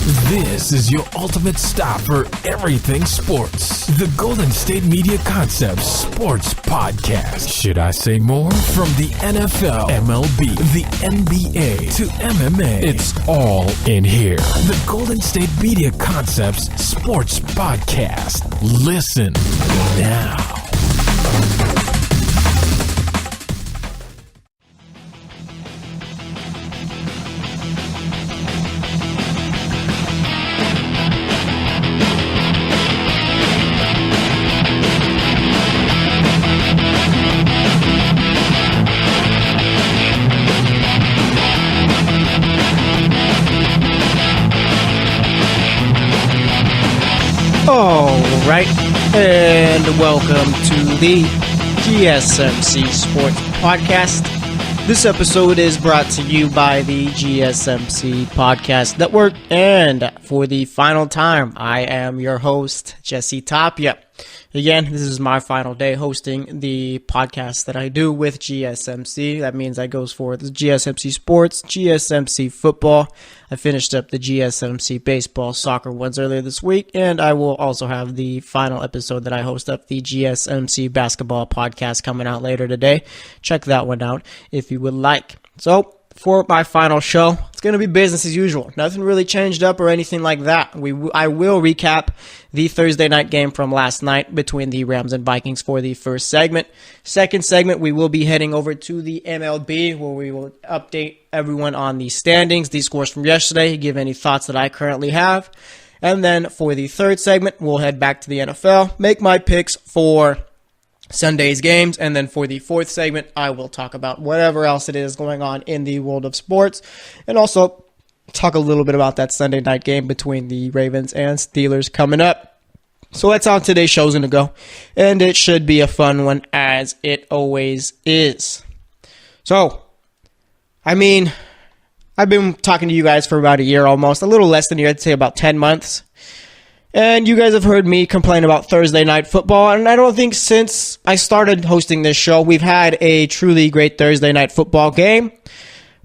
This is your ultimate stop for everything sports. The Golden State Media Concepts Sports Podcast. Should I say more? From the NFL, MLB, the NBA to MMA, it's all in here. The Golden State Media Concepts Sports Podcast. Listen now. All right, and welcome to the GSMC Sports Podcast. This episode is brought to you by the GSMC Podcast Network, and for the final time, I am your host, Jesse Tapia. Again, this is my final day hosting the podcast that I do with GSMC. That means I goes for the GSMC Sports, GSMC Football. I finished up the GSMC Baseball Soccer ones earlier this week, and I will also have the final episode that I host up, the GSMC Basketball Podcast, coming out later today. Check that one out if you would like. So, for my final show, it's going to be business as usual. Nothing really changed up or anything like that. I will recap the Thursday night game from last night between the Rams and Vikings for the first segment. Second segment, we will be heading over to the MLB, where we will update everyone on the standings, the scores from yesterday, give any thoughts that I currently have. And then for the third segment, we'll head back to the NFL, make my picks for Sunday's games, and then for the fourth segment, I will talk about whatever else it is going on in the world of sports, and also talk a little bit about that Sunday night game between the Ravens and Steelers coming up. So that's how today's show's going to go, and it should be a fun one, as it always is. So, I've been talking to you guys for about a year almost, a little less than a year, I'd say about 10 months. And you guys have heard me complain about Thursday night football, and I don't think since I started hosting this show, we've had a truly great Thursday night football game.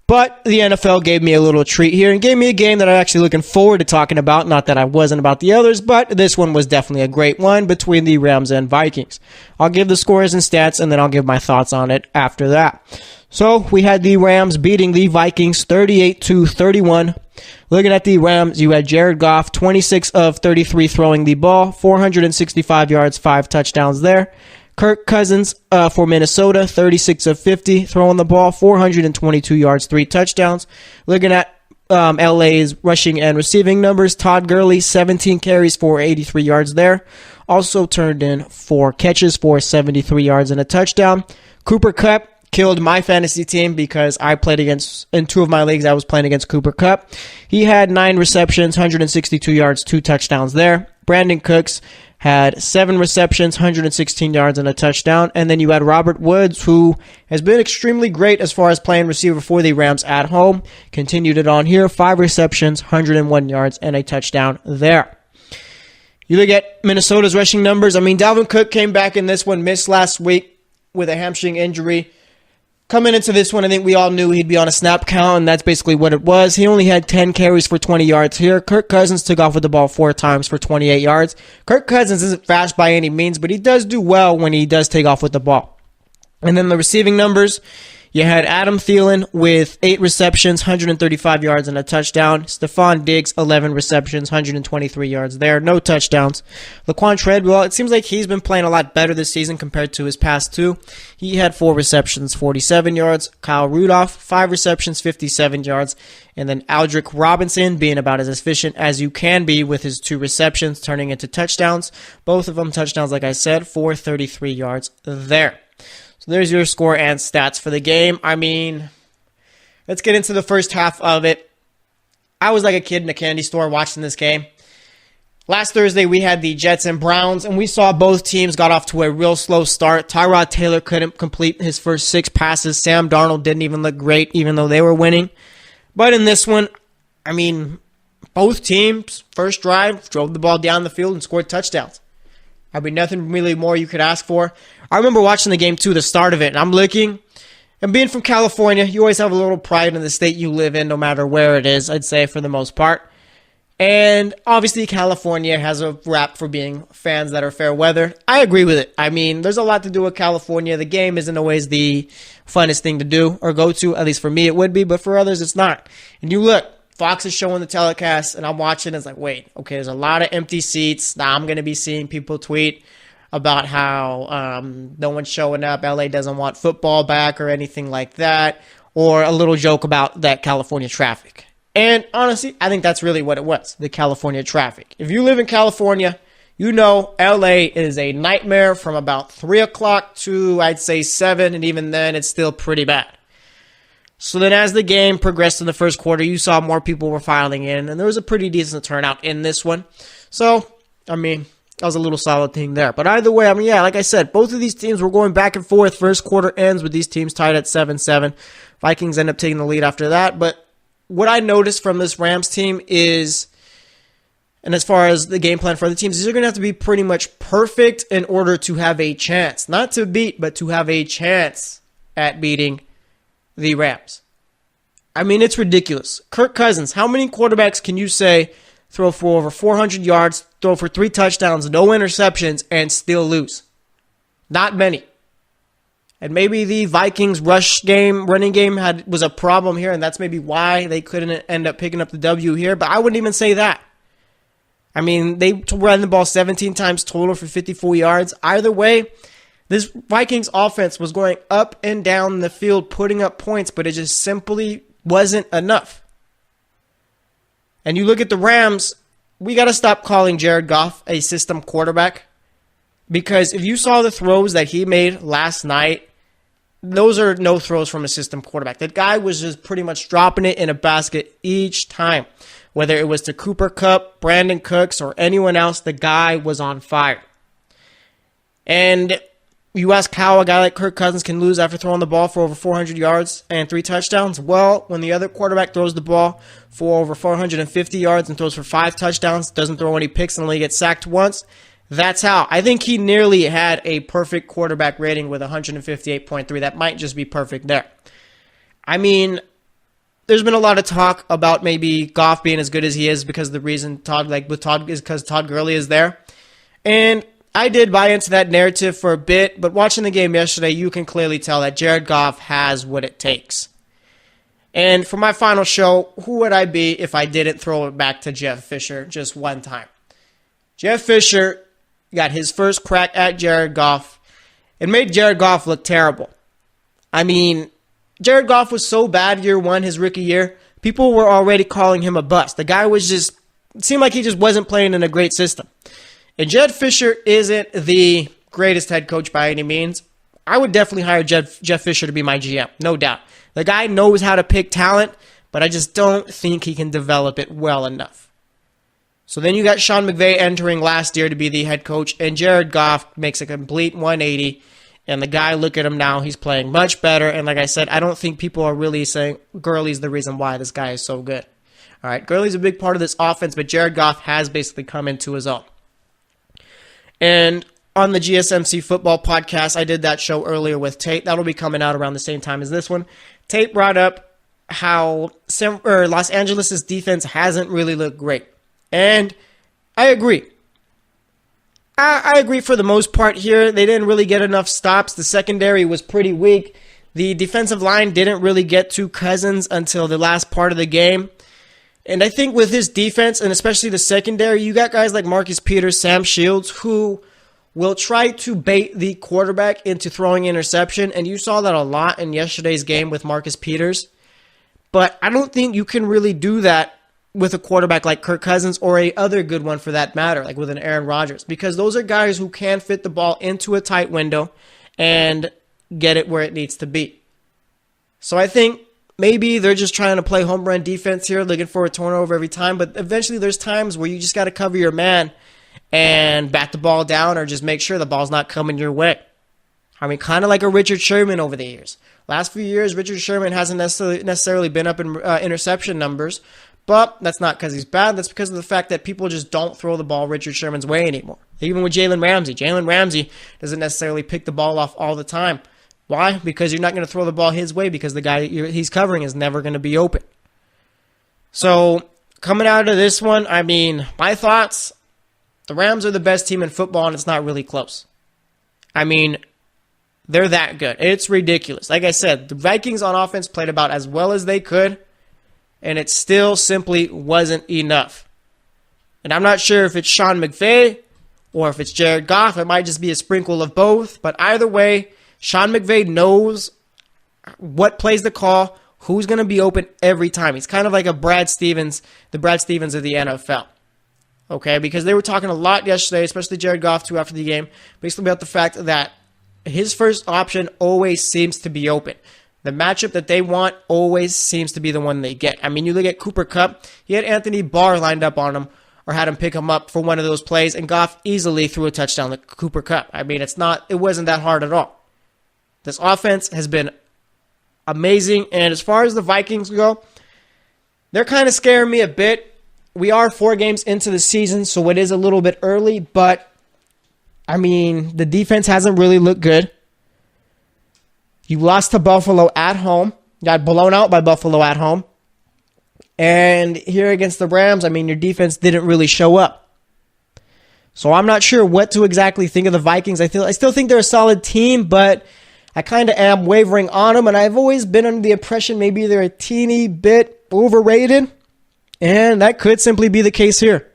But the NFL gave me a little treat here and gave me a game that I'm actually looking forward to talking about. Not that I wasn't about the others, but this one was definitely a great one between the Rams and Vikings. I'll give the scores and stats, and then I'll give my thoughts on it after that. So we had the Rams beating the Vikings 38-31. Looking at the Rams, you had Jared Goff, 26 of 33 throwing the ball, 465 yards, 5 touchdowns there. Kirk Cousins for Minnesota, 36 of 50 throwing the ball, 422 yards, 3 touchdowns. Looking at LA's rushing and receiving numbers, Todd Gurley, 17 carries for 83 yards there. Also turned in 4 catches for 73 yards and a touchdown. Cooper Kupp killed my fantasy team because I played against, in 2 of my leagues, I was playing against Cooper Kupp. He had 9 receptions, 162 yards, 2 touchdowns there. Brandon Cooks had 7 receptions, 116 yards, and a touchdown. And then you had Robert Woods, who has been extremely great as far as playing receiver for the Rams at home. Continued it on here, 5 receptions, 101 yards, and a touchdown there. You look at Minnesota's rushing numbers. Dalvin Cook came back in this one, missed last week with a hamstring injury. Coming into this one, I think we all knew he'd be on a snap count, and that's basically what it was. He only had 10 carries for 20 yards here. Kirk Cousins took off with the ball 4 times for 28 yards. Kirk Cousins isn't fast by any means, but he does do well when he does take off with the ball. And then the receiving numbers, you had Adam Thielen with 8 receptions, 135 yards, and a touchdown. Stephon Diggs, 11 receptions, 123 yards there. No touchdowns. Laquan Treadwell, it seems like he's been playing a lot better this season compared to his past 2. He had 4 receptions, 47 yards. Kyle Rudolph, 5 receptions, 57 yards. And then Aldrick Robinson being about as efficient as you can be with his 2 receptions, turning into touchdowns. Both of them touchdowns, like I said, for 33 yards there. So there's your score and stats for the game. Let's get into the first half of it. I was like a kid in a candy store watching this game. Last Thursday, we had the Jets and Browns, and we saw both teams got off to a real slow start. Tyrod Taylor couldn't complete his first 6 passes. Sam Darnold didn't even look great, even though they were winning. But in this one, both teams, first drive, drove the ball down the field and scored touchdowns. Nothing really more you could ask for. I remember watching the game, too, the start of it, and I'm looking, and being from California, you always have a little pride in the state you live in, no matter where it is, I'd say, for the most part. And obviously California has a rap for being fans that are fair weather. I agree with it. I mean, there's a lot to do with California. The game isn't always the funnest thing to do or go to. At least for me it would be, but for others it's not. And you look, Fox is showing the telecast, and I'm watching. It's like, wait, okay, there's a lot of empty seats. Now I'm going to be seeing people tweet about how no one's showing up. LA doesn't want football back or anything like that. Or a little joke about that California traffic. And honestly, I think that's really what it was, the California traffic. If you live in California, you know LA is a nightmare from about 3 o'clock to, I'd say, 7. And even then, it's still pretty bad. So then as the game progressed in the first quarter, you saw more people were filing in, and there was a pretty decent turnout in this one. So, I mean, that was a little solid thing there. But either way, I mean, yeah, like I said, both of these teams were going back and forth. First quarter ends with these teams tied at 7-7. Vikings end up taking the lead after that. But what I noticed from this Rams team is, and as far as the game plan for the teams, these are going to have to be pretty much perfect in order to have a chance. Not to beat, but to have a chance at beating the Rams. I mean, it's ridiculous. Kirk Cousins, how many quarterbacks can you say throw for over 400 yards, throw for 3 touchdowns, no interceptions, and still lose? Not many. And maybe the Vikings running game was a problem here, and that's maybe why they couldn't end up picking up the W here, but I wouldn't even say that. I mean, they ran the ball 17 times total for 54 yards. Either way, this Vikings offense was going up and down the field, putting up points, but it just simply wasn't enough. And you look at the Rams, we got to stop calling Jared Goff a system quarterback, because if you saw the throws that he made last night, those are no throws from a system quarterback. That guy was just pretty much dropping it in a basket each time. Whether it was to Cooper Kupp, Brandon Cooks, or anyone else, the guy was on fire. And you ask how a guy like Kirk Cousins can lose after throwing the ball for over 400 yards and 3 touchdowns. Well, when the other quarterback throws the ball for over 450 yards and throws for 5 touchdowns, doesn't throw any picks and only gets sacked once, that's how. I think he nearly had a perfect quarterback rating with 158.3. That might just be perfect there. I mean, there's been a lot of talk about maybe Goff being as good as he is because the reason Todd is because Todd Gurley is there. And I did buy into that narrative for a bit, but watching the game yesterday, you can clearly tell that Jared Goff has what it takes. And for my final show, who would I be if I didn't throw it back to Jeff Fisher just one time? Jeff Fisher got his first crack at Jared Goff and made Jared Goff look terrible. I mean, Jared Goff was so bad year one, his rookie year, people were already calling him a bust. The guy was just, it seemed like he just wasn't playing in a great system. And Jeff Fisher isn't the greatest head coach by any means. I would definitely hire Jeff Fisher to be my GM, no doubt. The guy knows how to pick talent, but I just don't think he can develop it well enough. So then you got Sean McVay entering last year to be the head coach, and Jared Goff makes a complete 180. And the guy, look at him now, he's playing much better. And like I said, I don't think people are really saying Gurley's the reason why this guy is so good. All right, Gurley's a big part of this offense, but Jared Goff has basically come into his own. And on the GSMC football podcast, I did that show earlier with Tate. That'll be coming out around the same time as this one. Tate brought up how Los Angeles' defense hasn't really looked great. And I agree. I agree for the most part here. They didn't really get enough stops. The secondary was pretty weak. The defensive line didn't really get to Cousins until the last part of the game. And I think with his defense, and especially the secondary, you got guys like Marcus Peters, Sam Shields, who will try to bait the quarterback into throwing interception. And you saw that a lot in yesterday's game with Marcus Peters. But I don't think you can really do that with a quarterback like Kirk Cousins or a other good one for that matter, like with an Aaron Rodgers. Because those are guys who can fit the ball into a tight window and get it where it needs to be. So I think maybe they're just trying to play home run defense here, looking for a turnover every time. But eventually there's times where you just got to cover your man and bat the ball down or just make sure the ball's not coming your way. I mean, kind of like a Richard Sherman over the years. Last few years, Richard Sherman hasn't necessarily been up in interception numbers. But that's not because he's bad. That's because of the fact that people just don't throw the ball Richard Sherman's way anymore. Even with Jalen Ramsey. Jalen Ramsey doesn't necessarily pick the ball off all the time. Why? Because you're not going to throw the ball his way because the guy he's covering is never going to be open. So coming out of this one, I mean, my thoughts, the Rams are the best team in football, and it's not really close. I mean, they're that good. It's ridiculous. Like I said, the Vikings on offense played about as well as they could, and it still simply wasn't enough. And I'm not sure if it's Sean McVay or if it's Jared Goff. It might just be a sprinkle of both. But either way, Sean McVay knows what plays to call, who's going to be open every time. He's kind of like a Brad Stevens, the Brad Stevens of the NFL. Okay, because they were talking a lot yesterday, especially Jared Goff too after the game, basically about the fact that his first option always seems to be open. The matchup that they want always seems to be the one they get. I mean, you look at Cooper Kupp, he had Anthony Barr lined up on him, or had him pick him up for one of those plays, and Goff easily threw a touchdown to Cooper Kupp. I mean, it wasn't that hard at all. This offense has been amazing, and as far as the Vikings go, they're kind of scaring me a bit. We are 4 games into the season, so it is a little bit early, but, I mean, the defense hasn't really looked good. You lost to Buffalo at home. Got blown out by Buffalo at home. And here against the Rams, I mean, your defense didn't really show up. So I'm not sure what to exactly think of the Vikings. I still think they're a solid team, but I kind of am wavering on them. And I've always been under the impression maybe they're a teeny bit overrated. And that could simply be the case here.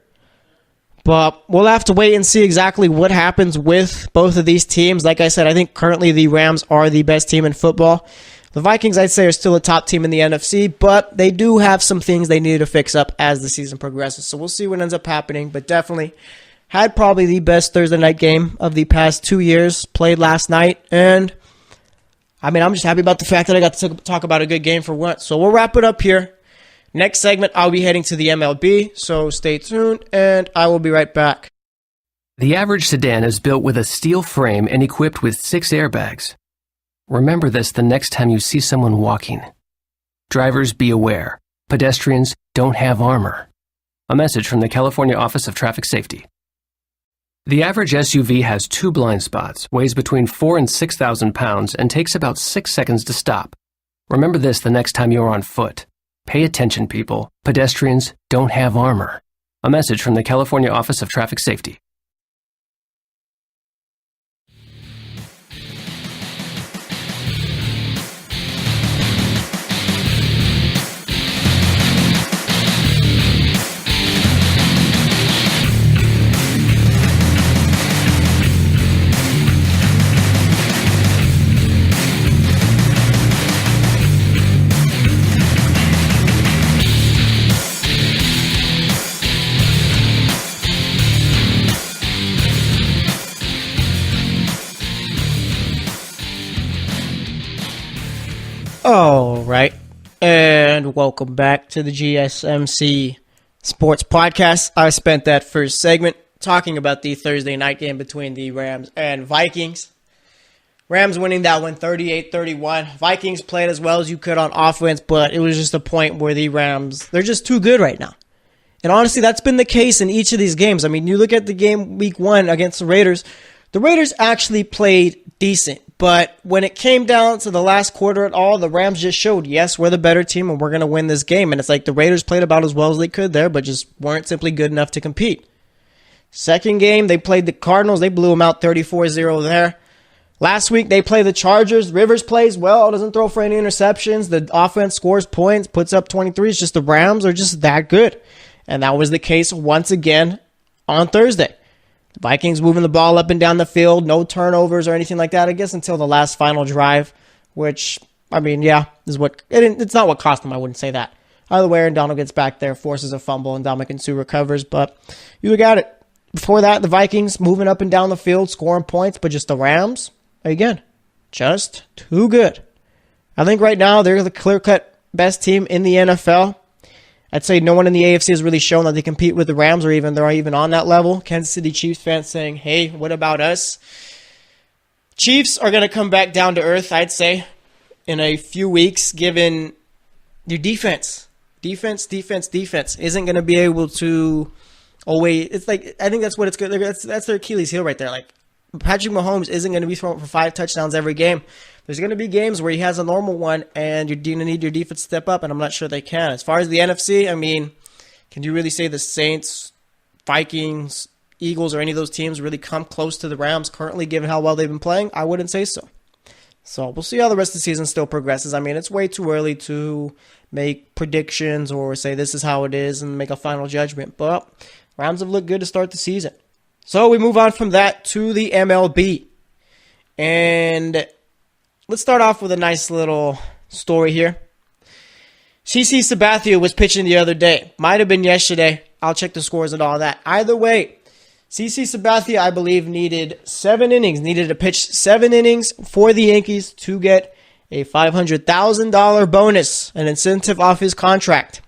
But we'll have to wait and see exactly what happens with both of these teams. Like I said, I think currently the Rams are the best team in football. The Vikings, I'd say, are still a top team in the NFC, but they do have some things they need to fix up as the season progresses. So we'll see what ends up happening, but definitely had probably the best Thursday night game of the past 2 years, played last night, and I mean, I'm just happy about the fact that I got to talk about a good game for once. So we'll wrap it up here. Next segment, I'll be heading to the MLB, so stay tuned, and I will be right back. The average sedan is built with a steel frame and equipped with 6 airbags. Remember this the next time you see someone walking. Drivers, be aware. Pedestrians don't have armor. A message from the California Office of Traffic Safety. The average SUV has 2 blind spots, weighs between 4,000 and 6,000 pounds, and takes about 6 seconds to stop. Remember this the next time you're on foot. Pay attention, people. Pedestrians don't have armor. A message from the California Office of Traffic Safety. All right, and welcome back to the GSMC Sports Podcast. I spent that first segment talking about the Thursday night game between the Rams and Vikings. Rams winning that one 38-31. Vikings played as well as you could on offense, but it was just a point where the Rams, they're just too good right now. And honestly, that's been the case in each of these games. I mean, you look at the game week 1 against the Raiders actually played decent. But when it came down to the last quarter at all, the Rams just showed, yes, we're the better team and we're going to win this game. And it's like the Raiders played about as well as they could there, but just weren't simply good enough to compete. Second game, they played the Cardinals. They blew them out 34-0 there. Last week, they play the Chargers. Rivers plays well, doesn't throw for any interceptions. The offense scores points, puts up 23. It's just the Rams are just that good. And that was the case once again on Thursday. The Vikings moving the ball up and down the field, no turnovers or anything like that, I guess, until the last final drive, which, I mean, yeah, it's not what cost them, I wouldn't say that. Either way, Aaron Donald gets back there, forces a fumble, and Ndamukong Suh recovers, but you look at it. Before that, the Vikings moving up and down the field, scoring points, but just the Rams, again, just too good. I think right now they're the clear-cut best team in the NFL. I'd say no one in the AFC has really shown that they compete with the Rams or they're even on that level. Kansas City Chiefs fans saying, hey, what about us? Chiefs are going to come back down to earth, I'd say, in a few weeks, given your defense. Defense isn't going to be able to always. It's like, I think that's what it's good. That's their Achilles heel right there. Like, Patrick Mahomes isn't going to be throwing for 5 touchdowns every game. There's going to be games where he has a normal one, and you're going to need your defense to step up, and I'm not sure they can. As far as the NFC, I mean, Can you really say the Saints, Vikings, Eagles, or any of those teams really come close to the Rams currently, given how well they've been playing? I wouldn't say so. So we'll see how the rest of the season still progresses. I mean, it's way too early to make predictions or say this is how it is and make a final judgment. But Rams have looked good to start the season. So we move on from that to the MLB. And let's start off with a nice little story here. CC Sabathia was pitching the other day. Might have been yesterday. I'll check the scores and all that. Either way, CC Sabathia, I believe, needed 7 innings. Needed to pitch 7 innings for the Yankees to get a $500,000 bonus, an incentive off his contract.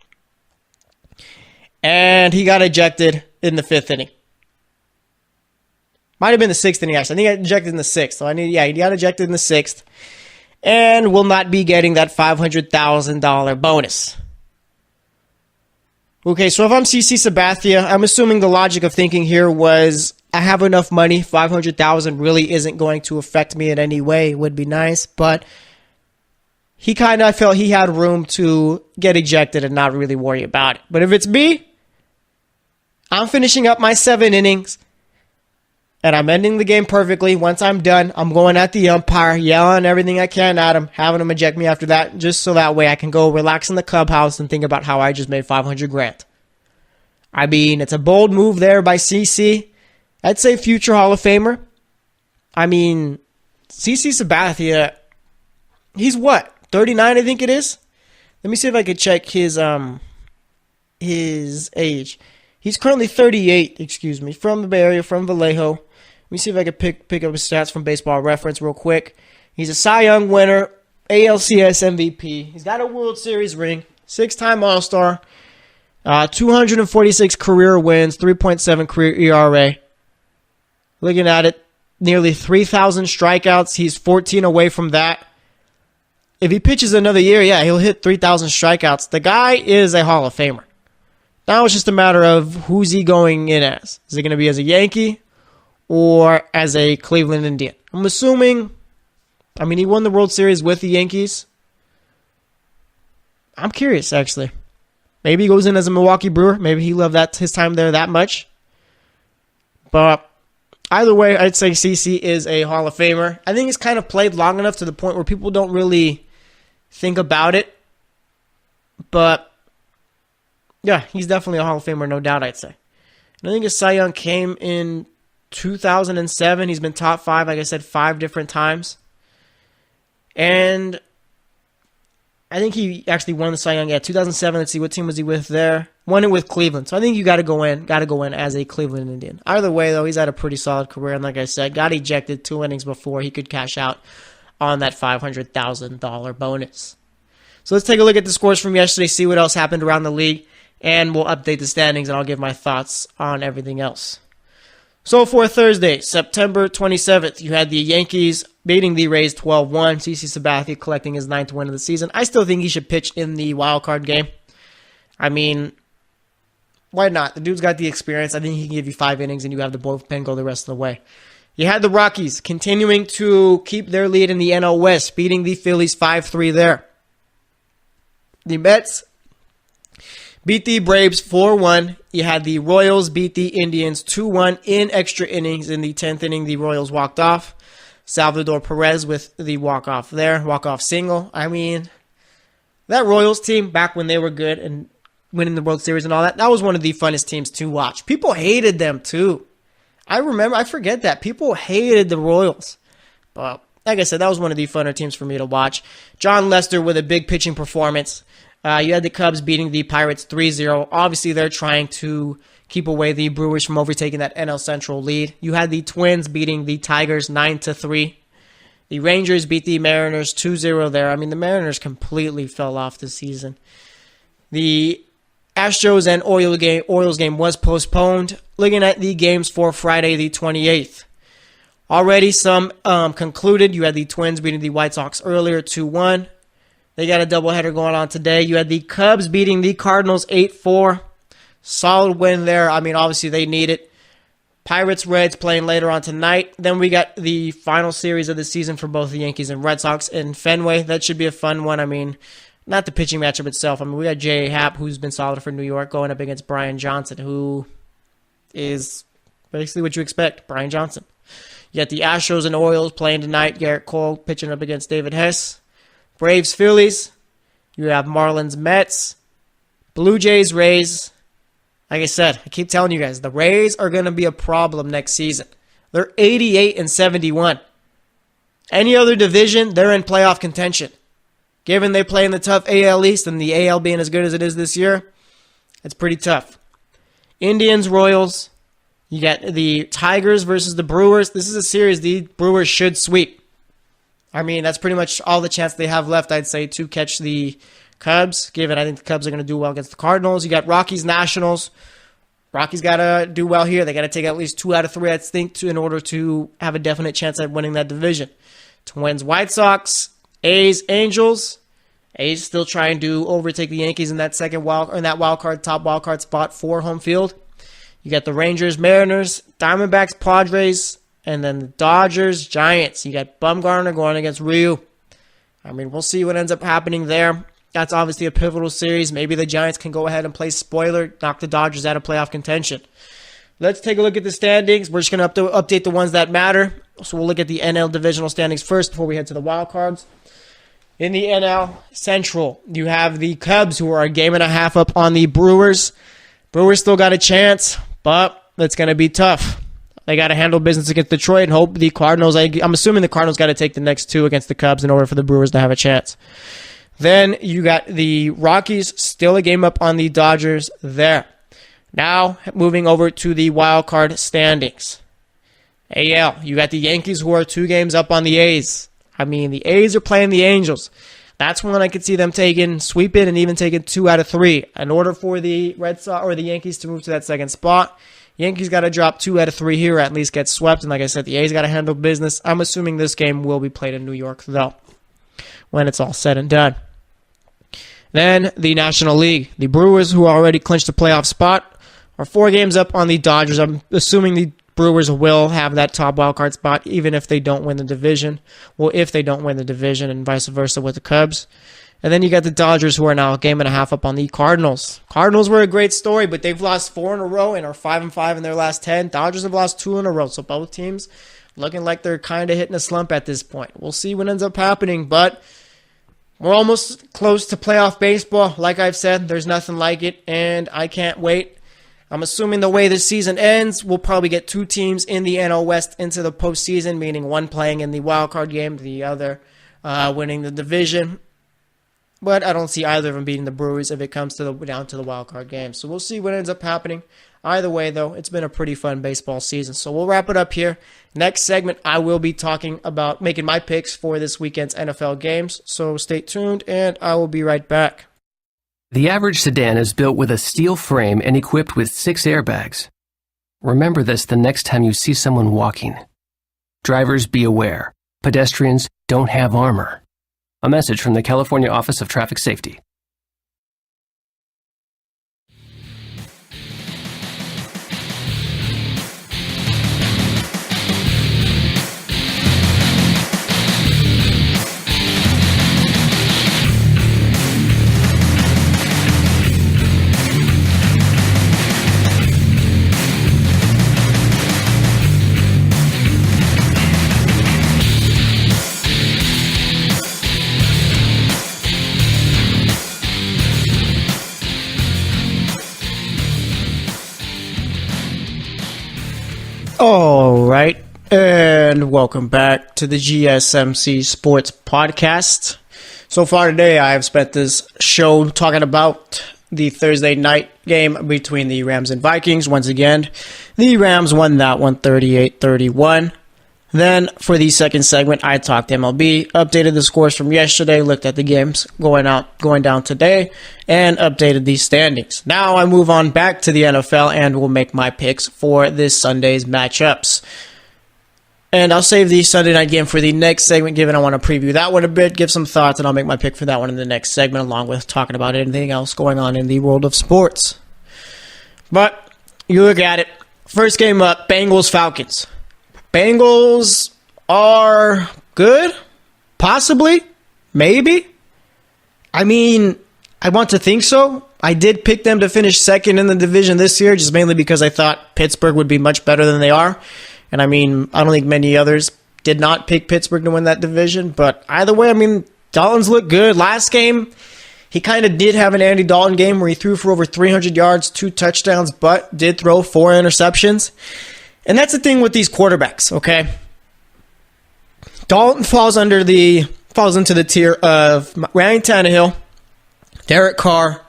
And he got ejected in the 5th inning. Might have been the 6th inning, actually. I think he got ejected in the 6th. So he got ejected in the 6th. And will not be getting that $500,000 bonus. Okay, so if I'm CC Sabathia, I'm assuming the logic of thinking here was, I have enough money, $500,000 really isn't going to affect me in any way. It would be nice, but he kind of felt he had room to get ejected and not really worry about it. But if it's me, I'm finishing up my 7 innings, and I'm ending the game perfectly. Once I'm done, I'm going at the umpire, yelling everything I can at him, having him eject me after that, just so that way I can go relax in the clubhouse and think about how I just made $500,000. I mean, it's a bold move there by CC. I'd say future Hall of Famer. I mean, CC Sabathia, he's what, 39, I think it is? Let me see if I could check his age. He's currently 38, from the Bay Area, from Vallejo. Let me see if I can pick up his stats from Baseball Reference real quick. He's a Cy Young winner, ALCS MVP. He's got a World Series ring, 6-time All-Star, 246 career wins, 3.7 career ERA. Looking at it, nearly 3,000 strikeouts. He's 14 away from that. If he pitches another year, he'll hit 3,000 strikeouts. The guy is a Hall of Famer. Now it's just a matter of who's he going in as. Is it going to be as a Yankee or as a Cleveland Indian? I'm assuming, he won the World Series with the Yankees. I'm curious, actually. Maybe he goes in as a Milwaukee Brewer. Maybe he loved his time there that much. But either way, I'd say CC is a Hall of Famer. I think he's kind of played long enough to the point where people don't really think about it. But yeah, he's definitely a Hall of Famer, no doubt, I'd say. And I think his Cy Young came in 2007. He's been top 5, like I said, 5 different times. And I think he actually won the Cy Young. 2007. Let's see, what team was he with there? Won it with Cleveland. So I think you got to go in as a Cleveland Indian. Either way, though, he's had a pretty solid career. And like I said, got ejected 2 innings before he could cash out on that $500,000 bonus. So let's take a look at the scores from yesterday, see what else happened around the league. And we'll update the standings, and I'll give my thoughts on everything else. So for Thursday, September 27th, you had the Yankees beating the Rays 12-1. CC Sabathia collecting his 9th win of the season. I still think he should pitch in the wild card game. I mean, why not? The dude's got the experience. I think he can give you 5 innings, and you have the bullpen go the rest of the way. You had the Rockies continuing to keep their lead in the NL West, beating the Phillies 5-3 there. The Mets beat the Braves 4-1. You had the Royals beat the Indians 2-1 in extra innings. In the 10th inning, the Royals walked off. Salvador Perez with the walk-off there, walk-off single. I mean, that Royals team, back when they were good and winning the World Series and all that, that was one of the funnest teams to watch. People hated them, too. I forget that. People hated the Royals. But like I said, that was one of the funner teams for me to watch. John Lester with a big pitching performance. You had the Cubs beating the Pirates 3-0. Obviously, they're trying to keep away the Brewers from overtaking that NL Central lead. You had the Twins beating the Tigers 9-3. The Rangers beat the Mariners 2-0 there. I mean, the Mariners completely fell off this season. The Astros and Orioles game was postponed. Looking at the games for Friday the 28th. Already some concluded. You had the Twins beating the White Sox earlier 2-1. They got a doubleheader going on today. You had the Cubs beating the Cardinals 8-4. Solid win there. I mean, obviously they need it. Pirates, Reds playing later on tonight. Then we got the final series of the season for both the Yankees and Red Sox in Fenway. That should be a fun one. I mean, not the pitching matchup itself. I mean, we got J.A. Happ, who's been solid for New York, going up against Brian Johnson, who is basically what you expect, Brian Johnson. You got the Astros and Orioles playing tonight. Garrett Cole pitching up against David Hess. Braves, Phillies. You have Marlins, Mets. Blue Jays, Rays. Like I said, I keep telling you guys, the Rays are going to be a problem next season. They're 88-71. Any other division, they're in playoff contention. Given they play in the tough AL East and the AL being as good as it is this year, it's pretty tough. Indians, Royals. You got the Tigers versus the Brewers. This is a series the Brewers should sweep. I mean, that's pretty much all the chance they have left, I'd say, to catch the Cubs, given I think the Cubs are going to do well against the Cardinals. You got Rockies, Nationals. Rockies got to do well here. They got to take at least 2 out of 3, I think, in order to have a definite chance at winning that division. Twins, White Sox. A's, Angels. A's still trying to overtake the Yankees in that top wild card spot for home field. You got the Rangers, Mariners, Diamondbacks, Padres, and then the Dodgers, Giants. You got Bumgarner going against Ryu. I mean, we'll see what ends up happening there. That's obviously a pivotal series. Maybe the Giants can go ahead and play spoiler, knock the Dodgers out of playoff contention. Let's take a look at the standings. We're just going to update the ones that matter. So we'll look at the NL divisional standings first before we head to the wild cards. In the NL Central, you have the Cubs, who are a game and a half up on the Brewers. Brewers still got a chance, but it's going to be tough. They got to handle business against Detroit and hope the Cardinals, I'm assuming the Cardinals got to take the next 2 against the Cubs in order for the Brewers to have a chance. Then you got the Rockies, still a game up on the Dodgers there. Now, moving over to the wild card standings. AL, you got the Yankees, who are 2 games up on the A's. I mean, the A's are playing the Angels. That's one I could see them sweeping and even taking 2 out of 3. In order for the Red Sox or the Yankees to move to that second spot, Yankees got to drop 2 out of 3 here, or at least get swept. And like I said, the A's got to handle business. I'm assuming this game will be played in New York, though, when it's all said and done. Then the National League. The Brewers, who already clinched a playoff spot, are 4 games up on the Dodgers. I'm assuming the Brewers will have that top wildcard spot even if they don't win the division. Well, if they don't win the division, and vice versa with the Cubs. And then you got the Dodgers, who are now a game and a half up on the Cardinals. Cardinals were a great story, but they've lost 4 in a row and are 5-5 in their last 10. Dodgers have lost 2 in a row, so both teams looking like they're kind of hitting a slump at this point. We'll see what ends up happening, but we're almost close to playoff baseball. Like I've said, there's nothing like it, and I can't wait. I'm assuming the way this season ends, we'll probably get 2 teams in the NL West into the postseason, meaning one playing in the wild card game, the other winning the division. But I don't see either of them beating the Brewers if it comes down to the wild card game. So we'll see what ends up happening. Either way, though, it's been a pretty fun baseball season. So we'll wrap it up here. Next segment, I will be talking about making my picks for this weekend's NFL games. So stay tuned, and I will be right back. The average sedan is built with a steel frame and equipped with 6 airbags. Remember this the next time you see someone walking. Drivers, be aware. Pedestrians don't have armor. A message from the California Office of Traffic Safety. All right, and welcome back to the GSMC Sports Podcast. So far today, I have spent this show talking about the Thursday night game between the Rams and Vikings. Once again, the Rams won that one 38-31. Then, for the second segment, I talked MLB, updated the scores from yesterday, looked at the games going down today, and updated the standings. Now I move on back to the NFL and will make my picks for this Sunday's matchups. And I'll save the Sunday night game for the next segment, given I want to preview that one a bit, give some thoughts, and I'll make my pick for that one in the next segment, along with talking about anything else going on in the world of sports. But, you look at it, first game up, Bengals-Falcons. Bengals are good, possibly, maybe. I mean, I want to think so. I did pick them to finish second in the division this year, just mainly because I thought Pittsburgh would be much better than they are. And I mean, I don't think many others did not pick Pittsburgh to win that division. But either way, I mean, Dalton's looked good. Last game, he kind of did have an Andy Dalton game where he threw for over 300 yards, 2 touchdowns, but did throw 4 interceptions. And that's the thing with these quarterbacks, okay? Dalton falls into the tier of Ryan Tannehill, Derek Carr,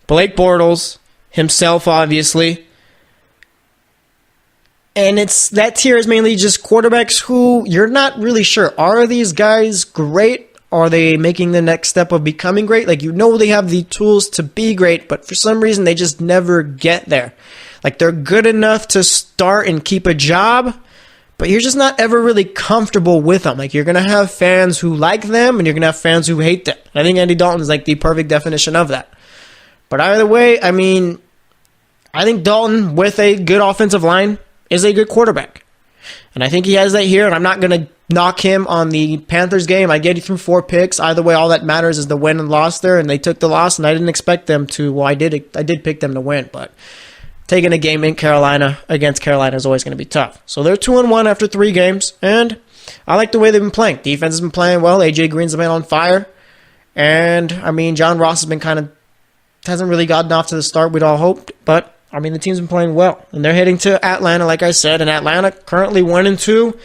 Blake Bortles, himself, obviously. And that tier is mainly just quarterbacks who you're not really sure. Are these guys great? Are they making the next step of becoming great? Like, you know they have the tools to be great, but for some reason they just never get there. Like, they're good enough to start and keep a job, but you're just not ever really comfortable with them. Like, you're going to have fans who like them, and you're going to have fans who hate them. And I think Andy Dalton is like the perfect definition of that. But either way, I mean, I think Dalton, with a good offensive line, is a good quarterback. And I think he has that here, and I'm not going to knock him on the Panthers game. I get he threw 4 picks. Either way, all that matters is the win and loss there, and they took the loss, and I didn't expect them to. Well, I did pick them to win, but taking a game in Carolina against Carolina is always going to be tough. So they're 2-1 after 3 games, and I like the way they've been playing. Defense has been playing well. A.J. Green's been on fire, and I mean, John Ross has been hasn't really gotten off to the start we'd all hoped, but I mean, the team's been playing well, and they're heading to Atlanta, like I said, and Atlanta currently 1-2.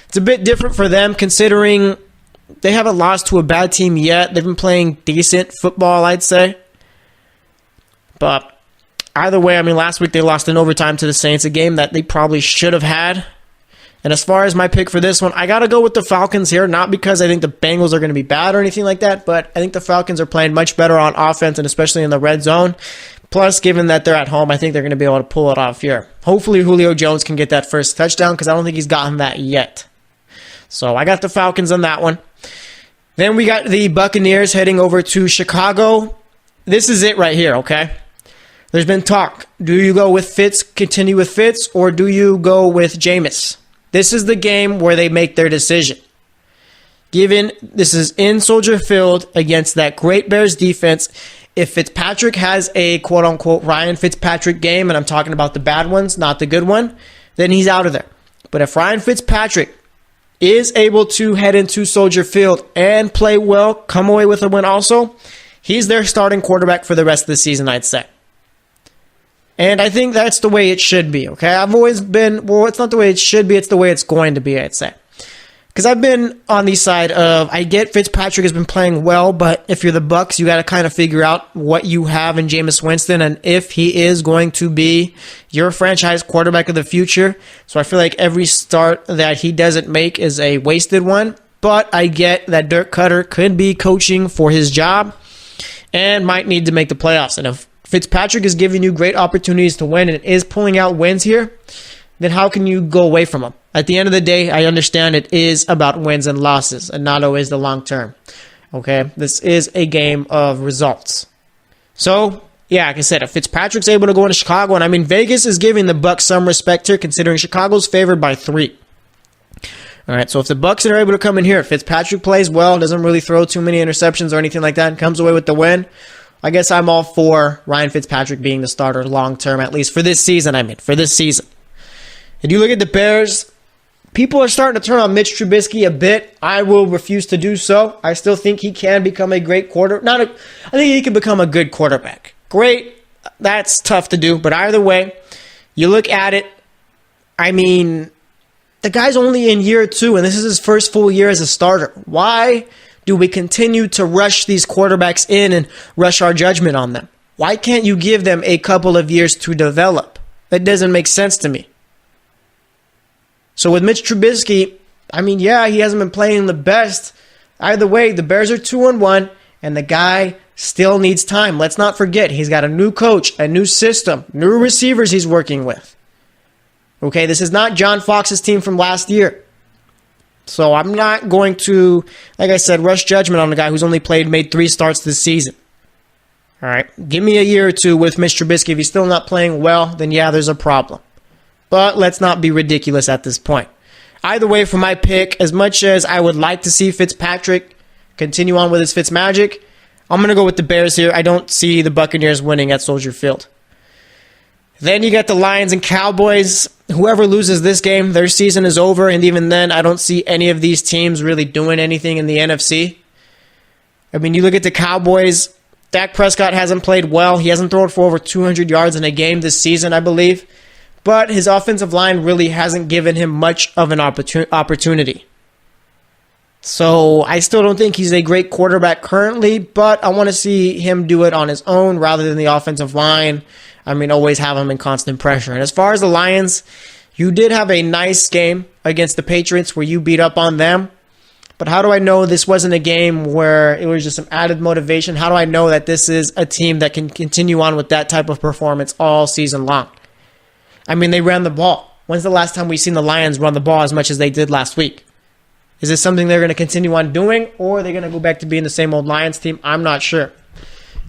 It's a bit different for them considering they haven't lost to a bad team yet. They've been playing decent football, I'd say. But either way, I mean, last week they lost in overtime to the Saints, a game that they probably should have had. And as far as my pick for this one, I got to go with the Falcons here, not because I think the Bengals are going to be bad or anything like that, but I think the Falcons are playing much better on offense and especially in the red zone. Plus, given that they're at home, I think they're going to be able to pull it off here. Hopefully, Julio Jones can get that first touchdown because I don't think he's gotten that yet. So I got the Falcons on that one. Then we got the Buccaneers heading over to Chicago. This is it right here, okay? There's been talk. Do you go with Fitz, continue with Fitz, or do you go with Jameis? This is the game where they make their decision. Given this is in Soldier Field against that great Bears defense, if Fitzpatrick has a quote-unquote Ryan Fitzpatrick game, and I'm talking about the bad ones, not the good one, then he's out of there. But if Ryan Fitzpatrick is able to head into Soldier Field and play well, come away with a win also, he's their starting quarterback for the rest of the season, I'd say. And I think that's the way it should be, okay? I've always been, well, it's not the way it should be, it's the way it's going to be, I'd say. Because I've been on the side of, I get Fitzpatrick has been playing well, but if you're the Bucs, you got to kind of figure out what you have in Jameis Winston and if he is going to be your franchise quarterback of the future. So I feel like every start that he doesn't make is a wasted one. But I get that Dirk Cutter could be coaching for his job and might need to make the playoffs. And if Fitzpatrick is giving you great opportunities to win and is pulling out wins here, then how can you go away from him? At the end of the day, I understand it is about wins and losses and not always the long term. Okay? This is a game of results. So, yeah, like I said, if Fitzpatrick's able to go into Chicago, and I mean, Vegas is giving the Bucs some respect here considering Chicago's favored by 3. All right, so if the Bucs are able to come in here, if Fitzpatrick plays well, doesn't really throw too many interceptions or anything like that, and comes away with the win, I guess I'm all for Ryan Fitzpatrick being the starter long term, at least for this season, for this season. If you look at the Bears, people are starting to turn on Mitch Trubisky a bit. I will refuse to do so. I still think he can become a great I think he can become a good quarterback. Great, that's tough to do, but either way, you look at it, I mean, the guy's only in year 2, and this is his first full year as a starter. Why do we continue to rush these quarterbacks in and rush our judgment on them? Why can't you give them a couple of years to develop? That doesn't make sense to me. So with Mitch Trubisky, I mean, yeah, he hasn't been playing the best. Either way, the Bears are 2-1, and the guy still needs time. Let's not forget, he's got a new coach, a new system, new receivers he's working with. Okay, this is not John Fox's team from last year. So I'm not going to, like I said, rush judgment on the guy who's only made 3 starts this season. All right, give me a year or 2 with Mitch Trubisky. If he's still not playing well, then yeah, there's a problem. But let's not be ridiculous at this point. Either way, for my pick, as much as I would like to see Fitzpatrick continue on with his Fitzmagic, I'm going to go with the Bears here. I don't see the Buccaneers winning at Soldier Field. Then you got the Lions and Cowboys. Whoever loses this game, their season is over. And even then, I don't see any of these teams really doing anything in the NFC. I mean, you look at the Cowboys. Dak Prescott hasn't played well. He hasn't thrown for over 200 yards in a game this season, I believe. But his offensive line really hasn't given him much of an opportunity. So I still don't think he's a great quarterback currently, but I want to see him do it on his own rather than the offensive line. I mean, always have him in constant pressure. And as far as the Lions, you did have a nice game against the Patriots where you beat up on them. But how do I know this wasn't a game where it was just some added motivation? How do I know that this is a team that can continue on with that type of performance all season long? I mean, they ran the ball. When's the last time we've seen the Lions run the ball as much as they did last week? Is this something they're going to continue on doing, or are they going to go back to being the same old Lions team? I'm not sure.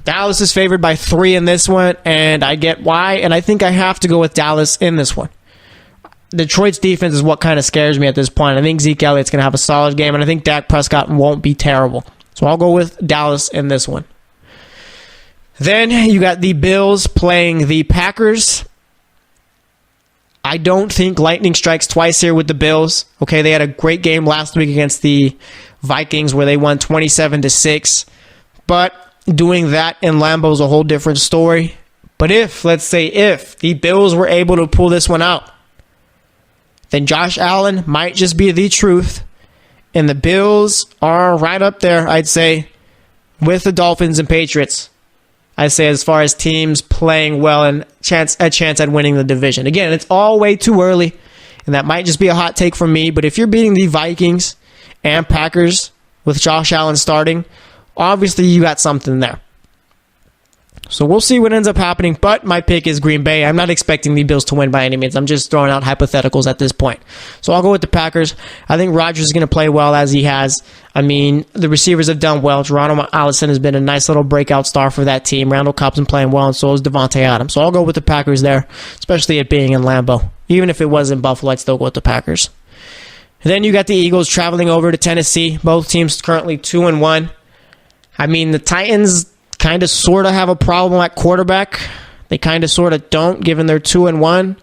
Dallas is favored by 3 in this one, and I get why, and I think I have to go with Dallas in this one. Detroit's defense is what kind of scares me at this point. I think Zeke Elliott's going to have a solid game, and I think Dak Prescott won't be terrible. So I'll go with Dallas in this one. Then you got the Bills playing the Packers. I don't think lightning strikes twice here with the Bills. Okay, they had a great game last week against the Vikings where they won 27-6. But doing that in Lambeau is a whole different story. But let's say if the Bills were able to pull this one out, then Josh Allen might just be the truth. And the Bills are right up there, I'd say, with the Dolphins and Patriots. I'd say as far as teams playing well and a chance at winning the division. Again, it's all way too early, and that might just be a hot take from me, but if you're beating the Vikings and Packers with Josh Allen starting, obviously you got something there. So we'll see what ends up happening, but my pick is Green Bay. I'm not expecting the Bills to win by any means. I'm just throwing out hypotheticals at this point. So I'll go with the Packers. I think Rodgers is going to play well as he has. I mean, the receivers have done well. Geronimo Allison has been a nice little breakout star for that team. Randall Cobb's been playing well, and so is Devontae Adams. So I'll go with the Packers there, especially it being in Lambeau. Even if it was in Buffalo, I'd still go with the Packers. And then you got the Eagles traveling over to Tennessee. Both teams currently 2-1. I mean, the Titans kind of sort of have a problem at quarterback. They kind of sort of don't, given they're 2-1.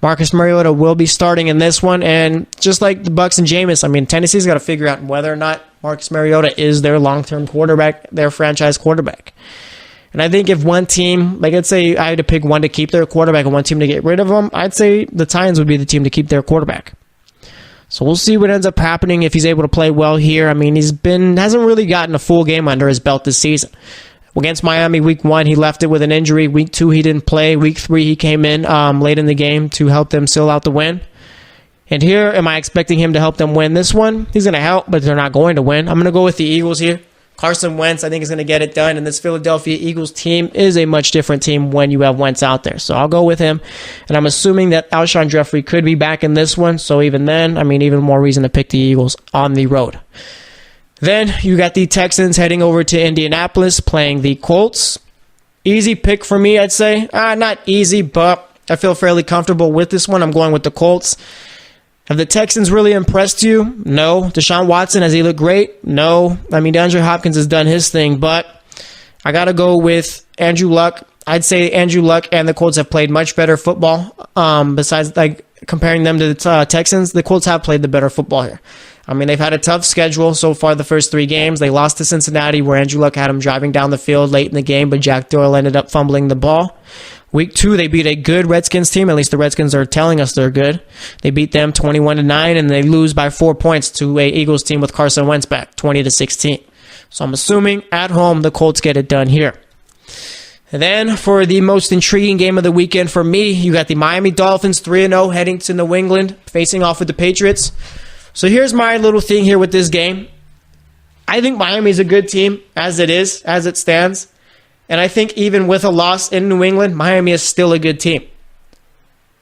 Marcus Mariota will be starting in this one, and just like the Bucs and Jameis, I mean, Tennessee's got to figure out whether or not Marcus Mariota is their long-term quarterback, their franchise quarterback. And I think if one team, like let's say I had to pick one to keep their quarterback and one team to get rid of him, I'd say the Titans would be the team to keep their quarterback. So we'll see what ends up happening if he's able to play well here. I mean, hasn't really gotten a full game under his belt this season. Against Miami, week 1, he left it with an injury. Week 2, he didn't play. Week 3, he came in late in the game to help them seal out the win. And here, am I expecting him to help them win this one? He's going to help, but they're not going to win. I'm going to go with the Eagles here. Carson Wentz, I think, is going to get it done. And this Philadelphia Eagles team is a much different team when you have Wentz out there. So I'll go with him. And I'm assuming that Alshon Jeffrey could be back in this one. So even then, I mean, even more reason to pick the Eagles on the road. Then you got the Texans heading over to Indianapolis playing the Colts. Easy pick for me, I'd say. Not easy, but I feel fairly comfortable with this one. I'm going with the Colts. Have the Texans really impressed you? No. Deshaun Watson, has he looked great? No. I mean, DeAndre Hopkins has done his thing, but I got to go with Andrew Luck. I'd say Andrew Luck and the Colts have played much better football. Besides, comparing them to the Texans, the Colts have played the better football here. I mean, they've had a tough schedule so far the first 3 games. They lost to Cincinnati where Andrew Luck had him driving down the field late in the game, but Jack Doyle ended up fumbling the ball. Week 2, they beat a good Redskins team. At least the Redskins are telling us they're good. They beat them 21-9, and they lose by 4 points to a Eagles team with Carson Wentz back, 20-16. So I'm assuming at home the Colts get it done here. And then for the most intriguing game of the weekend for me, you got the Miami Dolphins 3-0 heading to New England, facing off with the Patriots. So here's my little thing here with this game. I think Miami's a good team as it stands. And I think even with a loss in New England, Miami is still a good team.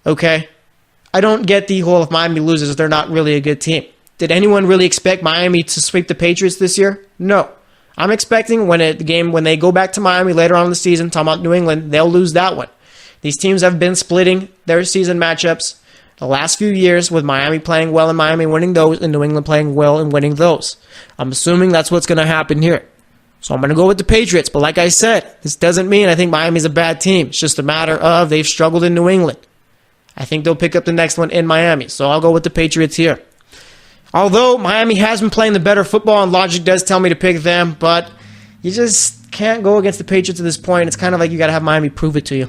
Okay? I don't get the whole if Miami loses, they're not really a good team. Did anyone really expect Miami to sweep the Patriots this year? No. I'm expecting when they go back to Miami later on in the season, talking about New England, they'll lose that one. These teams have been splitting their season matchups the last few years, with Miami playing well and Miami winning those, and New England playing well and winning those. I'm assuming that's what's going to happen here. So I'm going to go with the Patriots. But like I said, this doesn't mean I think Miami's a bad team. It's just a matter of they've struggled in New England. I think they'll pick up the next one in Miami. So I'll go with the Patriots here. Although Miami has been playing the better football and logic does tell me to pick them, but you just can't go against the Patriots at this point. It's kind of like you got to have Miami prove it to you.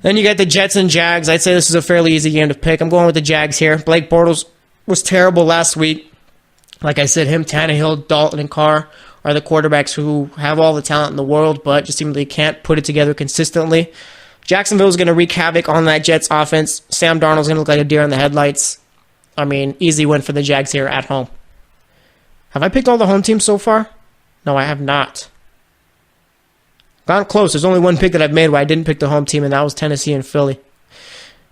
Then you got the Jets and Jags. I'd say this is a fairly easy game to pick. I'm going with the Jags here. Blake Bortles was terrible last week. Like I said, him, Tannehill, Dalton, and Carr are the quarterbacks who have all the talent in the world, but just seemingly can't put it together consistently. Jacksonville is going to wreak havoc on that Jets offense. Sam Darnold's going to look like a deer in the headlights. I mean, easy win for the Jags here at home. Have I picked all the home teams so far? No, I have not. Gone close. There's only one pick that I've made where I didn't pick the home team, and that was Tennessee and Philly.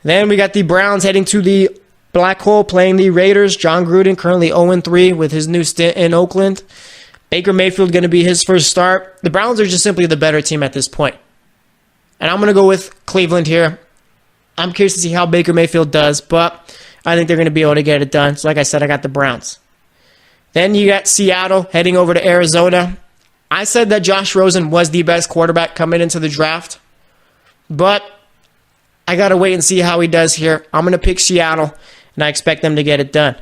Then we got the Browns heading to the Black Hole playing the Raiders. John Gruden currently 0-3 with his new stint in Oakland. Baker Mayfield going to be his first start. The Browns are just simply the better team at this point. And I'm going to go with Cleveland here. I'm curious to see how Baker Mayfield does, but I think they're going to be able to get it done. So like I said, I got the Browns. Then you got Seattle heading over to Arizona. I said that Josh Rosen was the best quarterback coming into the draft, but I got to wait and see how he does here. I'm going to pick Seattle, and I expect them to get it done.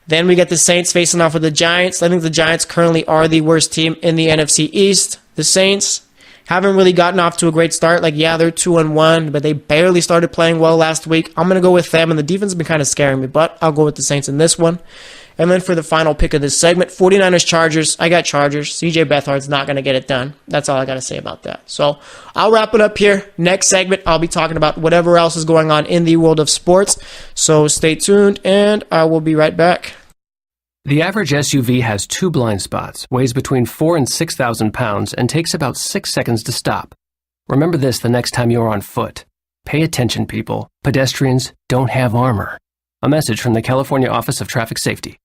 Then we get the Saints facing off with the Giants. I think the Giants currently are the worst team in the NFC East. The Saints haven't really gotten off to a great start. Like, yeah, they're 2-1, but they barely started playing well last week. I'm going to go with them, and the defense has been kind of scaring me, but I'll go with the Saints in this one. And then for the final pick of this segment, 49ers Chargers. I got Chargers. CJ Beathard's not going to get it done. That's all I got to say about that. So I'll wrap it up here. Next segment, I'll be talking about whatever else is going on in the world of sports. So stay tuned, and I will be right back. The average SUV has 2 blind spots, weighs between 4,000 and 6,000 pounds, and takes about 6 seconds to stop. Remember this the next time you're on foot. Pay attention, people. Pedestrians don't have armor. A message from the California Office of Traffic Safety.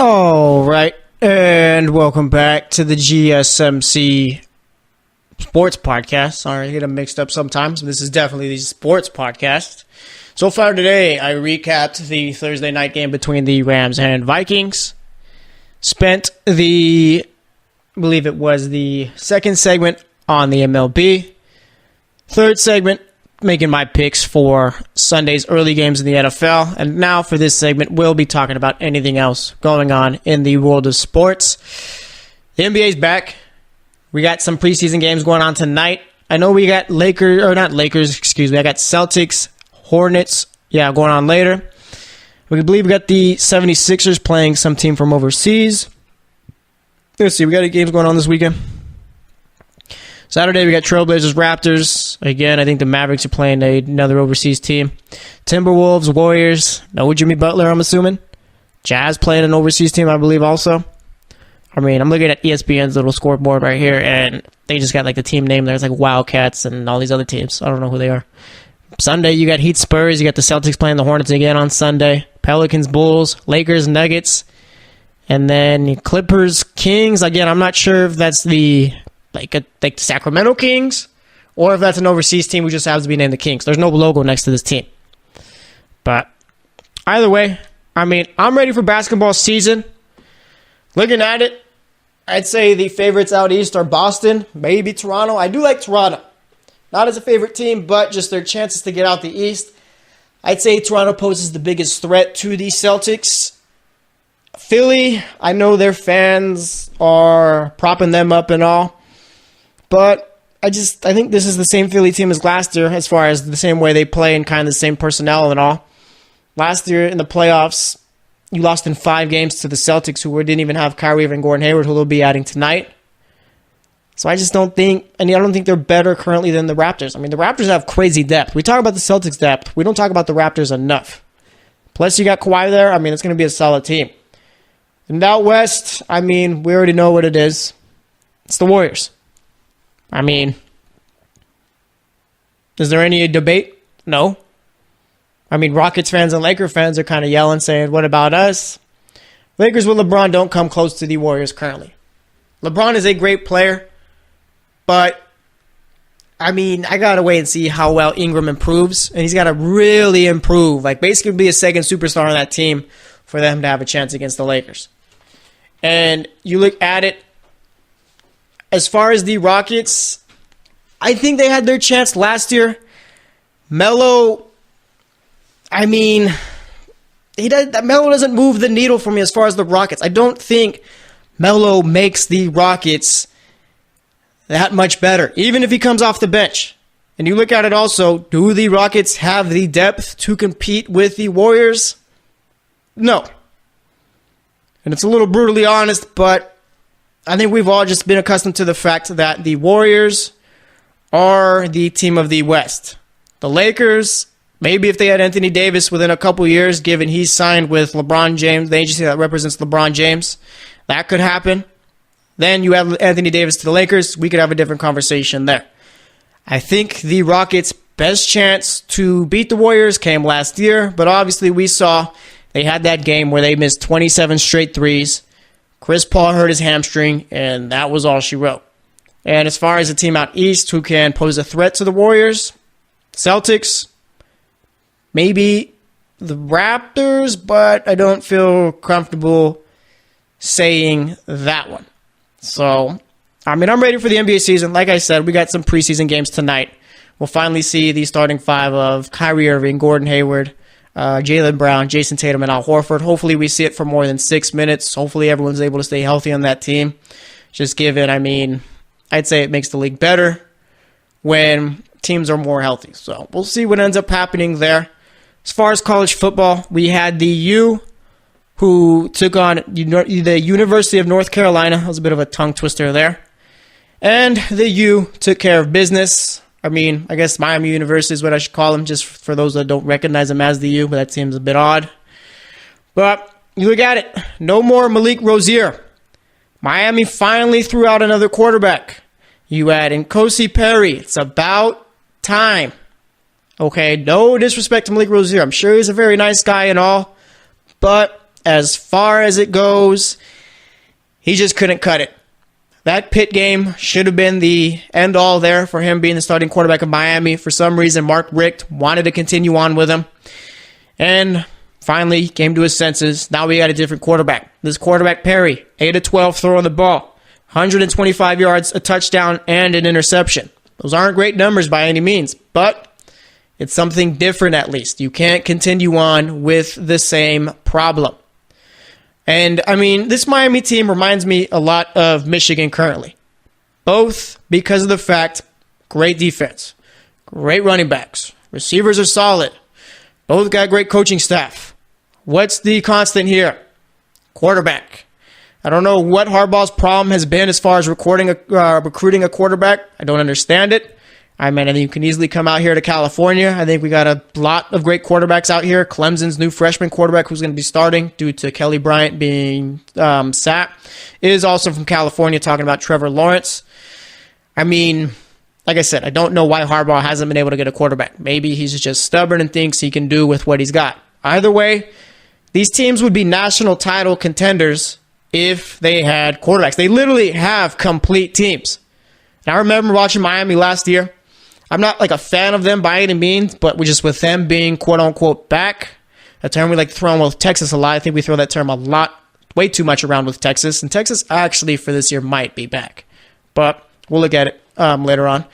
All right, and welcome back to the GSMC Sports Podcast. Sorry, I get them mixed up sometimes. This is definitely the Sports Podcast. So far today, I recapped the Thursday night game between the Rams and Vikings. Spent I believe it was the second segment on the MLB. Third segment, making my picks for Sunday's early games in the NFL. And now for this segment, we'll be talking about anything else going on in the world of sports. The NBA's back. We got some preseason games going on tonight. I know we got I got Celtics, Hornets, going on later. We believe we got the 76ers playing some team from overseas. Let's see, we got games going on this weekend. Saturday, we got Trailblazers, Raptors. Again, I think the Mavericks are playing another overseas team. Timberwolves, Warriors. No Jimmy Butler, I'm assuming. Jazz playing an overseas team, I believe, also. I mean, I'm looking at ESPN's little scoreboard right here, and they just got, the team name there. It's like Wildcats and all these other teams. I don't know who they are. Sunday, you got Heat, Spurs. You got the Celtics playing the Hornets again on Sunday. Pelicans, Bulls. Lakers, Nuggets. And then Clippers, Kings. Again, I'm not sure if that's the Sacramento Kings, or if that's an overseas team who just happens to be named the Kings. There's no logo next to this team. But either way, I mean, I'm ready for basketball season. Looking at it, I'd say the favorites out east are Boston, maybe Toronto. I do like Toronto. Not as a favorite team, but just their chances to get out the east. I'd say Toronto poses the biggest threat to the Celtics. Philly, I know their fans are propping them up and all. But I think this is the same Philly team as last year as far as the same way they play and kind of the same personnel and all. Last year in the playoffs, you lost in 5 games to the Celtics, who didn't even have Kyrie Irving and Gordon Hayward, who they'll be adding tonight. So I just don't think, I don't think they're better currently than the Raptors. I mean, the Raptors have crazy depth. We talk about the Celtics' depth. We don't talk about the Raptors enough. Plus, you got Kawhi there. I mean, it's going to be a solid team. And out west, I mean, we already know what it is. It's the Warriors. I mean, is there any debate? No. I mean, Rockets fans and Laker fans are kind of yelling, saying, what about us? Lakers with LeBron don't come close to the Warriors currently. LeBron is a great player, but, I mean, I got to wait and see how well Ingram improves, and he's got to really improve, like basically be a second superstar on that team for them to have a chance against the Lakers. And you look at it, as far as the Rockets, I think they had their chance last year. Melo, I mean, Melo doesn't move the needle for me as far as the Rockets. I don't think Melo makes the Rockets that much better, even if he comes off the bench. And you look at it also, do the Rockets have the depth to compete with the Warriors? No. And it's a little brutally honest, but I think we've all just been accustomed to the fact that the Warriors are the team of the West. The Lakers, maybe if they had Anthony Davis within a couple years, given he's signed with LeBron James, the agency that represents LeBron James, that could happen. Then you have Anthony Davis to the Lakers, we could have a different conversation there. I think the Rockets' best chance to beat the Warriors came last year, but obviously we saw they had that game where they missed 27 straight threes. Chris Paul hurt his hamstring, and that was all she wrote. And as far as a team out east who can pose a threat to the Warriors, Celtics, maybe the Raptors, but I don't feel comfortable saying that one. So, I mean, I'm ready for the NBA season. Like I said, we got some preseason games tonight. We'll finally see the starting five of Kyrie Irving, Gordon Hayward, Jaylen Brown, Jason Tatum, and Al Horford. Hopefully we see it for more than 6 minutes. Hopefully everyone's able to stay healthy on that team. Just given, I mean, I'd say it makes the league better when teams are more healthy. So we'll see what ends up happening there. As far as college football, we had the U who took on the University of North Carolina. That was a bit of a tongue twister there. And the U took care of business. I mean, I guess Miami University is what I should call them, just for those that don't recognize them as the U, but that seems a bit odd. But you look at it, no more Malik Rozier. Miami finally threw out another quarterback. You add in N'Kosi Perry. It's about time. Okay, no disrespect to Malik Rozier. I'm sure he's a very nice guy and all, but as far as it goes, he just couldn't cut it. That Pitt game should have been the end-all there for him being the starting quarterback of Miami. For some reason, Mark Richt wanted to continue on with him. And finally, he came to his senses. Now we got a different quarterback. This quarterback, Perry, 8 of 12 throwing the ball. 125 yards, a touchdown, and an interception. Those aren't great numbers by any means, but it's something different at least. You can't continue on with the same problem. And, I mean, this Miami team reminds me a lot of Michigan currently. Both because of the fact, great defense, great running backs, receivers are solid, both got great coaching staff. What's the constant here? Quarterback. I don't know what Harbaugh's problem has been as far as recruiting a quarterback. I don't understand it. I mean, I think you can easily come out here to California. I think we got a lot of great quarterbacks out here. Clemson's new freshman quarterback who's going to be starting due to Kelly Bryant being sat is also from California, talking about Trevor Lawrence. I mean, like I said, I don't know why Harbaugh hasn't been able to get a quarterback. Maybe he's just stubborn and thinks he can do with what he's got. Either way, these teams would be national title contenders if they had quarterbacks. They literally have complete teams. And I remember watching Miami last year. I'm not like a fan of them by any means, but just with them being quote-unquote back, a term we like to throw on with Texas a lot. I think we throw that term a lot, way too much around with Texas. And Texas actually for this year might be back. But we'll look at it later on.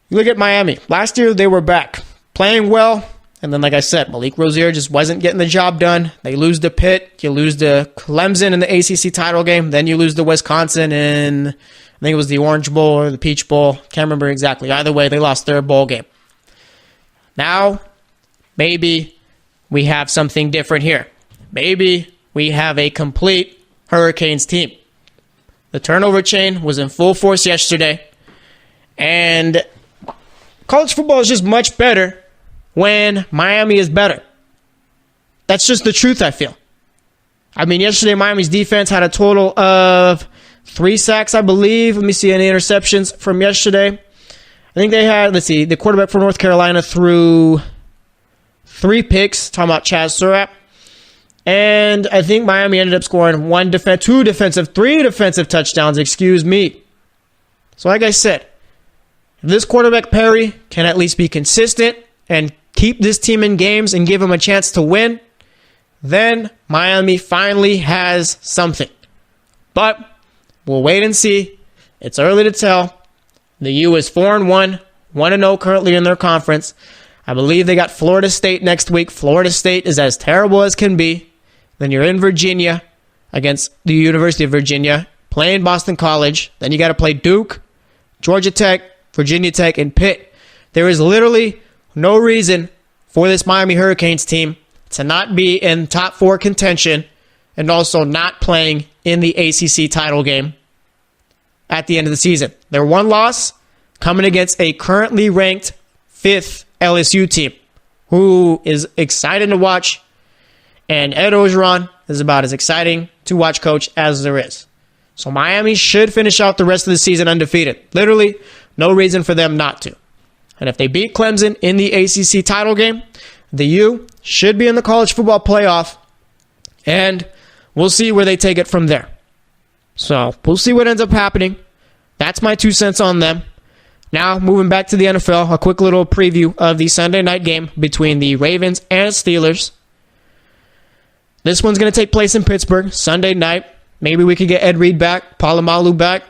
You look at Miami. Last year they were back, playing well. And then, like I said, Malik Rozier just wasn't getting the job done. They lose to Pitt. You lose to Clemson in the ACC title game. Then you lose to Wisconsin in, I think it was the Orange Bowl or the Peach Bowl. Can't remember exactly. Either way, they lost their bowl game. Now, maybe we have something different here. Maybe we have a complete Hurricanes team. The turnover chain was in full force yesterday. And college football is just much better when Miami is better. That's just the truth, I feel. I mean, yesterday Miami's defense had a total of 3 sacks, I believe. Let me see any interceptions from yesterday. I think they had, the quarterback for North Carolina threw 3 picks, talking about Chaz Surratt. And I think Miami ended up scoring 3 defensive touchdowns, excuse me. So like I said, if this quarterback Perry can at least be consistent and keep this team in games and give them a chance to win, then Miami finally has something. But we'll wait and see. It's early to tell. The U is 4-1, 1-0 currently in their conference. I believe they got Florida State next week. Florida State is as terrible as can be. Then you're in Virginia against the University of Virginia, playing Boston College. Then you got to play Duke, Georgia Tech, Virginia Tech, and Pitt. There is literally no reason for this Miami Hurricanes team to not be in top 4 contention and also not playing in the ACC title game at the end of the season. Their one loss coming against a currently ranked 5th LSU team who is exciting to watch, and Ed Orgeron is about as exciting to watch coach as there is. So Miami should finish out the rest of the season undefeated. Literally, no reason for them not to. And if they beat Clemson in the ACC title game, the U should be in the college football playoff, and we'll see where they take it from there. So we'll see what ends up happening. That's my 2 cents on them. Now, moving back to the NFL, a quick little preview of the Sunday night game between the Ravens and Steelers. This one's going to take place in Pittsburgh, Sunday night. Maybe we could get Ed Reed back, Polamalu back.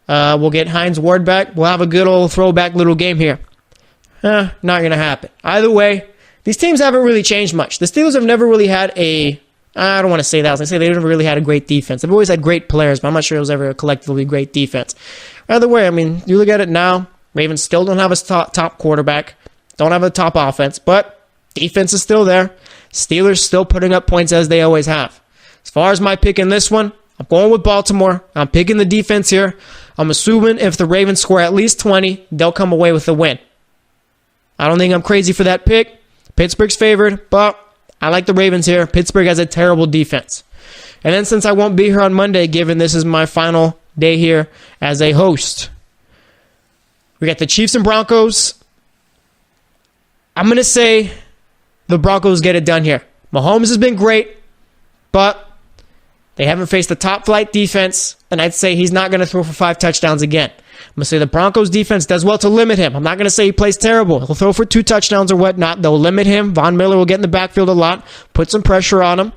We'll get Hines Ward back. We'll have a good old throwback little game here. Not going to happen. Either way, these teams haven't really changed much. The Steelers have never really had I don't want to say that. I was going to say they never really had a great defense. They've always had great players, but I'm not sure it was ever a collectively great defense. Either way, I mean, you look at it now, Ravens still don't have a top quarterback, don't have a top offense, but defense is still there. Steelers still putting up points as they always have. As far as my pick in this one, I'm going with Baltimore. I'm picking the defense here. I'm assuming if the Ravens score at least 20, they'll come away with the win. I don't think I'm crazy for that pick. Pittsburgh's favored, but I like the Ravens here. Pittsburgh has a terrible defense. And then since I won't be here on Monday, given this is my final day here as a host, we got the Chiefs and Broncos. I'm going to say the Broncos get it done here. Mahomes has been great, but they haven't faced a top-flight defense, and I'd say he's not going to throw for 5 touchdowns again. I'm going to say the Broncos defense does well to limit him. I'm not going to say he plays terrible. He'll throw for 2 touchdowns or whatnot. They'll limit him. Von Miller will get in the backfield a lot, put some pressure on him,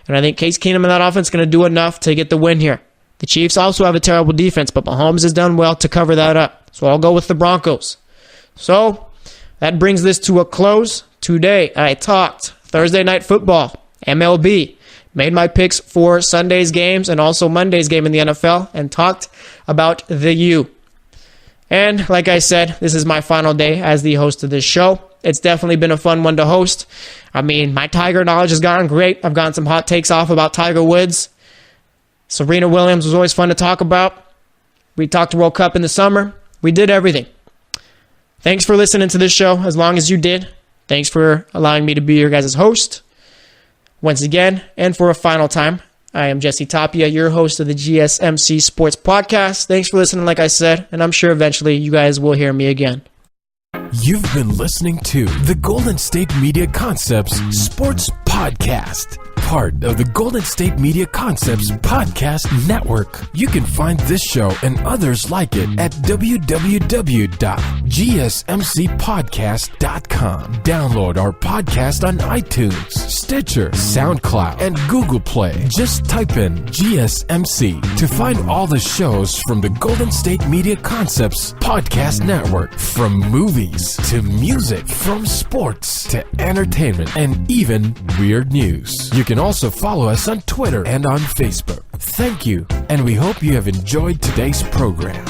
and I think Case Keenum and that offense is going to do enough to get the win here. The Chiefs also have a terrible defense, but Mahomes has done well to cover that up. So I'll go with the Broncos. So that brings this to a close. Today I talked Thursday Night Football, MLB, made my picks for Sunday's games and also Monday's game in the NFL, and talked about the U. And like I said, this is my final day as the host of this show. It's definitely been a fun one to host. I mean, my Tiger knowledge has gotten great. I've gotten some hot takes off about Tiger Woods. Serena Williams was always fun to talk about. We talked World Cup in the summer. We did everything. Thanks for listening to this show as long as you did. Thanks for allowing me to be your guys' host. Once again, and for a final time, I am Jesse Tapia, your host of the GSMC Sports Podcast. Thanks for listening, like I said, and I'm sure eventually you guys will hear me again. You've been listening to the Golden State Media Concepts Sports Podcast, part of the Golden State Media Concepts Podcast Network. You can find this show and others like it at www.gsmcpodcast.com. Download our podcast on iTunes, Stitcher, SoundCloud, and Google Play. Just type in GSMC to find all the shows from the Golden State Media Concepts Podcast Network, from movies to music, from sports to entertainment, and even weird news. You can also follow us on Twitter and on Facebook. Thank you, and we hope you have enjoyed today's program.